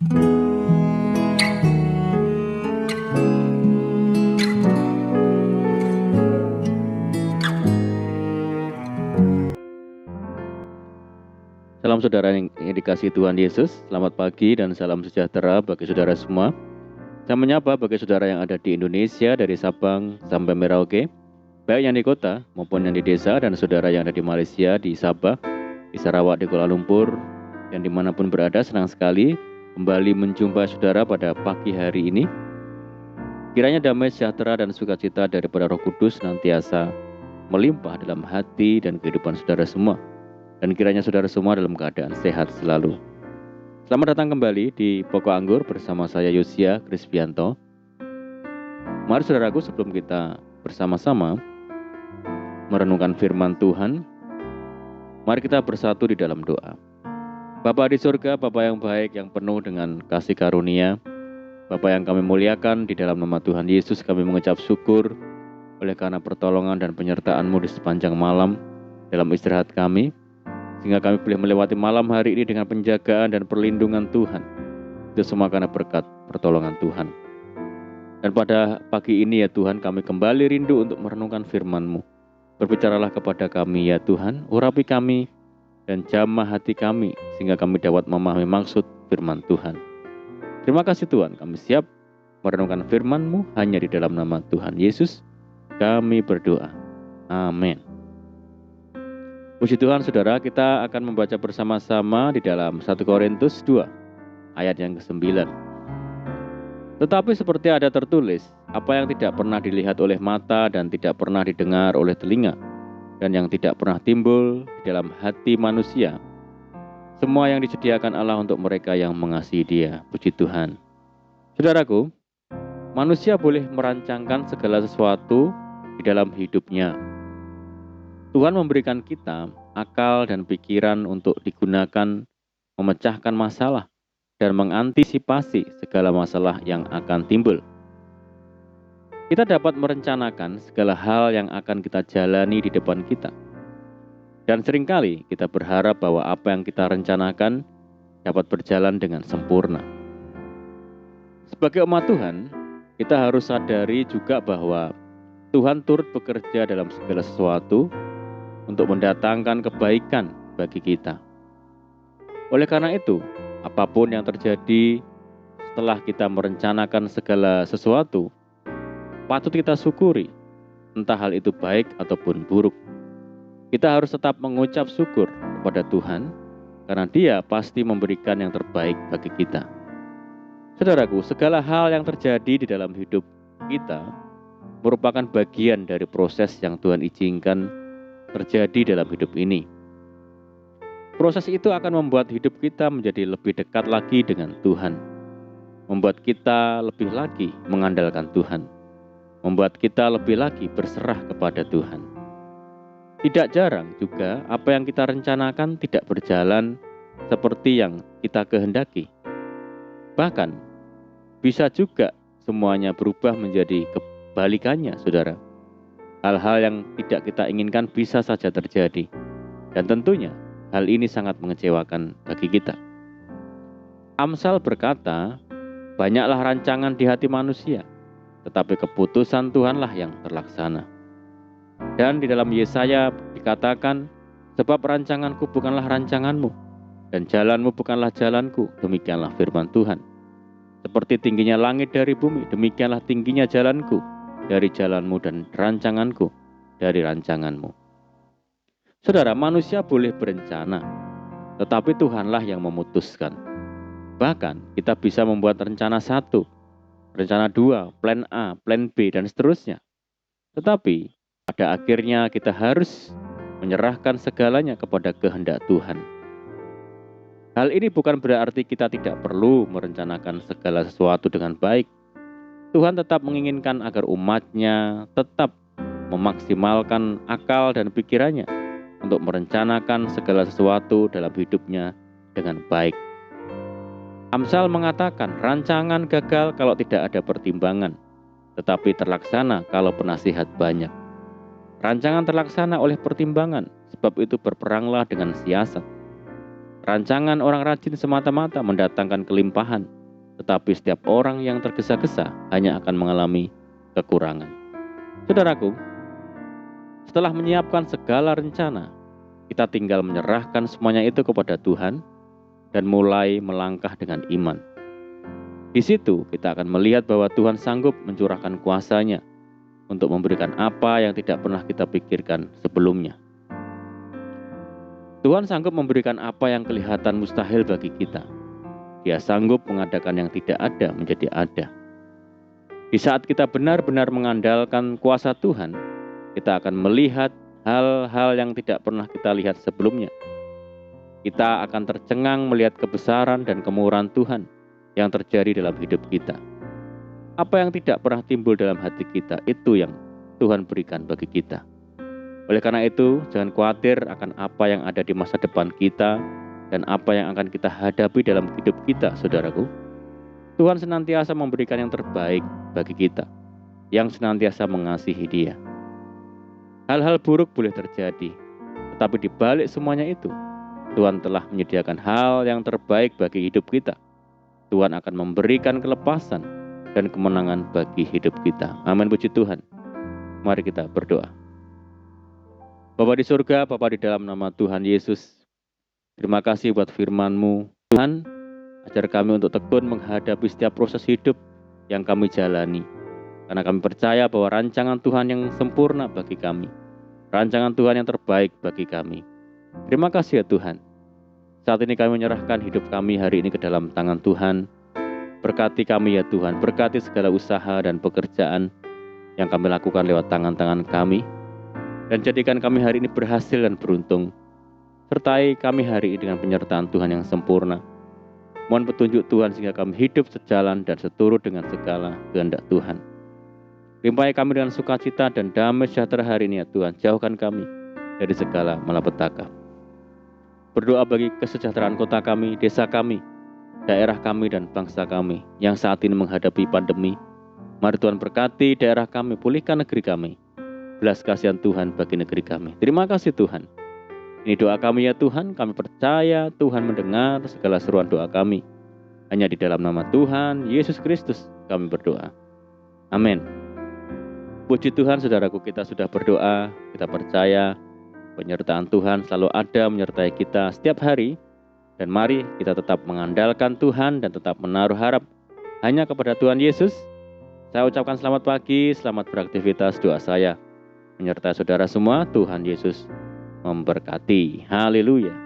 Salam saudara yang dikasihi Tuhan Yesus, selamat pagi dan salam sejahtera bagi saudara semua. Saya menyapa bagi saudara yang ada di Indonesia dari Sabang sampai Merauke, baik yang di kota maupun yang di desa, dan saudara yang ada di Malaysia, di Sabah, di Sarawak, di Kuala Lumpur, dan dimanapun berada. Senang sekali kembali menjumpai saudara pada pagi hari ini. Kiranya damai sejahtera dan sukacita daripada Roh Kudus senantiasa melimpah dalam hati dan kehidupan saudara semua. Dan kiranya saudara semua dalam keadaan sehat selalu. Selamat datang kembali di Pokok Anggur bersama saya Yosia Krisbianto. Mari saudaraku, sebelum kita bersama-sama merenungkan firman Tuhan, mari kita bersatu di dalam doa. Bapa di surga, Bapa yang baik, yang penuh dengan kasih karunia, Bapa yang kami muliakan, di dalam nama Tuhan Yesus kami mengucap syukur oleh karena pertolongan dan penyertaan-Mu di sepanjang malam dalam istirahat kami, sehingga kami boleh melewati malam hari ini dengan penjagaan dan perlindungan Tuhan. Itu semua karena berkat pertolongan Tuhan. Dan pada pagi ini ya Tuhan, kami kembali rindu untuk merenungkan firman-Mu. Berbicaralah kepada kami ya Tuhan, urapi kami dan jamah hati kami, sehingga kami dapat memahami maksud firman Tuhan. Terima kasih Tuhan, kami siap merenungkan firman-Mu hanya di dalam nama Tuhan Yesus. Kami berdoa. Amin. Puji Tuhan saudara, kita akan membaca bersama-sama di dalam 1 Korintus 2 ayat yang ke-9. Tetapi seperti ada tertulis, apa yang tidak pernah dilihat oleh mata dan tidak pernah didengar oleh telinga, dan yang tidak pernah timbul di dalam hati manusia, semua yang disediakan Allah untuk mereka yang mengasihi Dia. Puji Tuhan. Saudaraku, manusia boleh merancangkan segala sesuatu di dalam hidupnya. Tuhan memberikan kita akal dan pikiran untuk digunakan memecahkan masalah dan mengantisipasi segala masalah yang akan timbul. Kita dapat merencanakan segala hal yang akan kita jalani di depan kita. Dan seringkali kita berharap bahwa apa yang kita rencanakan dapat berjalan dengan sempurna. Sebagai umat Tuhan, kita harus sadari juga bahwa Tuhan turut bekerja dalam segala sesuatu untuk mendatangkan kebaikan bagi kita. Oleh karena itu, apapun yang terjadi setelah kita merencanakan segala sesuatu, patut kita syukuri, entah hal itu baik ataupun buruk. Kita harus tetap mengucap syukur kepada Tuhan, karena Dia pasti memberikan yang terbaik bagi kita. Saudaraku, segala hal yang terjadi di dalam hidup kita merupakan bagian dari proses yang Tuhan izinkan terjadi dalam hidup ini. Proses itu akan membuat hidup kita menjadi lebih dekat lagi dengan Tuhan, membuat kita lebih lagi mengandalkan Tuhan, membuat kita lebih lagi berserah kepada Tuhan. Tidak jarang juga apa yang kita rencanakan tidak berjalan seperti yang kita kehendaki. Bahkan bisa juga semuanya berubah menjadi kebalikannya, saudara. Hal-hal yang tidak kita inginkan bisa saja terjadi. Dan tentunya hal ini sangat mengecewakan bagi kita. Amsal berkata, banyaklah rancangan di hati manusia, tetapi keputusan Tuhanlah yang terlaksana. Dan di dalam Yesaya dikatakan, sebab rancanganku bukanlah rancanganmu, dan jalanmu bukanlah jalanku, demikianlah firman Tuhan. Seperti tingginya langit dari bumi, demikianlah tingginya jalanku dari jalanmu dan rancanganku dari rancanganmu. Saudara, manusia boleh berencana, tetapi Tuhanlah yang memutuskan. Bahkan kita bisa membuat rencana 1, rencana 2, plan A, plan B, dan seterusnya. Tetapi pada akhirnya kita harus menyerahkan segalanya kepada kehendak Tuhan. Hal ini bukan berarti kita tidak perlu merencanakan segala sesuatu dengan baik. Tuhan tetap menginginkan agar umatnya tetap memaksimalkan akal dan pikirannya untuk merencanakan segala sesuatu dalam hidupnya dengan baik. Amsal mengatakan, rancangan gagal kalau tidak ada pertimbangan, tetapi terlaksana kalau penasihat banyak. Rancangan terlaksana oleh pertimbangan, sebab itu berperanglah dengan siasat. Rancangan orang rajin semata-mata mendatangkan kelimpahan, tetapi setiap orang yang tergesa-gesa hanya akan mengalami kekurangan. Saudaraku, setelah menyiapkan segala rencana, kita tinggal menyerahkan semuanya itu kepada Tuhan dan mulai melangkah dengan iman. Di situ kita akan melihat bahwa Tuhan sanggup mencurahkan kuasa-Nya untuk memberikan apa yang tidak pernah kita pikirkan sebelumnya. Tuhan sanggup memberikan apa yang kelihatan mustahil bagi kita. Dia sanggup mengadakan yang tidak ada menjadi ada. Di saat kita benar-benar mengandalkan kuasa Tuhan, kita akan melihat hal-hal yang tidak pernah kita lihat sebelumnya. Kita akan tercengang melihat kebesaran dan kemurahan Tuhan yang terjadi dalam hidup kita. Apa yang tidak pernah timbul dalam hati kita, itu yang Tuhan berikan bagi kita. Oleh karena itu, jangan khawatir akan apa yang ada di masa depan kita dan apa yang akan kita hadapi dalam hidup kita, saudaraku. Tuhan senantiasa memberikan yang terbaik bagi kita, yang senantiasa mengasihi Dia. Hal-hal buruk boleh terjadi, tetapi di balik semuanya itu, Tuhan telah menyediakan hal yang terbaik bagi hidup kita. Tuhan akan memberikan kelepasan dan kemenangan bagi hidup kita. Amin, puji Tuhan. Mari kita berdoa. Bapa di surga, Bapa di dalam nama Tuhan Yesus, terima kasih buat firman-Mu. Tuhan, ajar kami untuk tekun menghadapi setiap proses hidup yang kami jalani. Karena kami percaya bahwa rancangan Tuhan yang sempurna bagi kami. Rancangan Tuhan yang terbaik bagi kami. Terima kasih ya Tuhan. Saat ini kami menyerahkan hidup kami hari ini ke dalam tangan Tuhan. Berkati kami ya Tuhan. Berkati segala usaha dan pekerjaan yang kami lakukan lewat tangan-tangan kami. Dan jadikan kami hari ini berhasil dan beruntung. Sertai kami hari ini dengan penyertaan Tuhan yang sempurna. Mohon petunjuk Tuhan sehingga kami hidup sejalan dan seturut dengan segala kehendak Tuhan. Limpahi kami dengan sukacita dan damai sejahtera hari ini ya Tuhan. Jauhkan kami dari segala malapetaka. Berdoa bagi kesejahteraan kota kami, desa kami, daerah kami dan bangsa kami yang saat ini menghadapi pandemi. Mari Tuhan berkati daerah kami, pulihkan negeri kami. Belas kasihan Tuhan bagi negeri kami. Terima kasih Tuhan. Ini doa kami ya Tuhan. Kami percaya Tuhan mendengar segala seruan doa kami. Hanya di dalam nama Tuhan Yesus Kristus kami berdoa. Amin. Puji Tuhan, saudaraku, kita sudah berdoa. Kita percaya penyertaan Tuhan selalu ada menyertai kita setiap hari. Dan mari kita tetap mengandalkan Tuhan dan tetap menaruh harap hanya kepada Tuhan Yesus. Saya ucapkan selamat pagi, selamat beraktivitas. Doa saya menyertai saudara semua. Tuhan Yesus memberkati. Haleluya.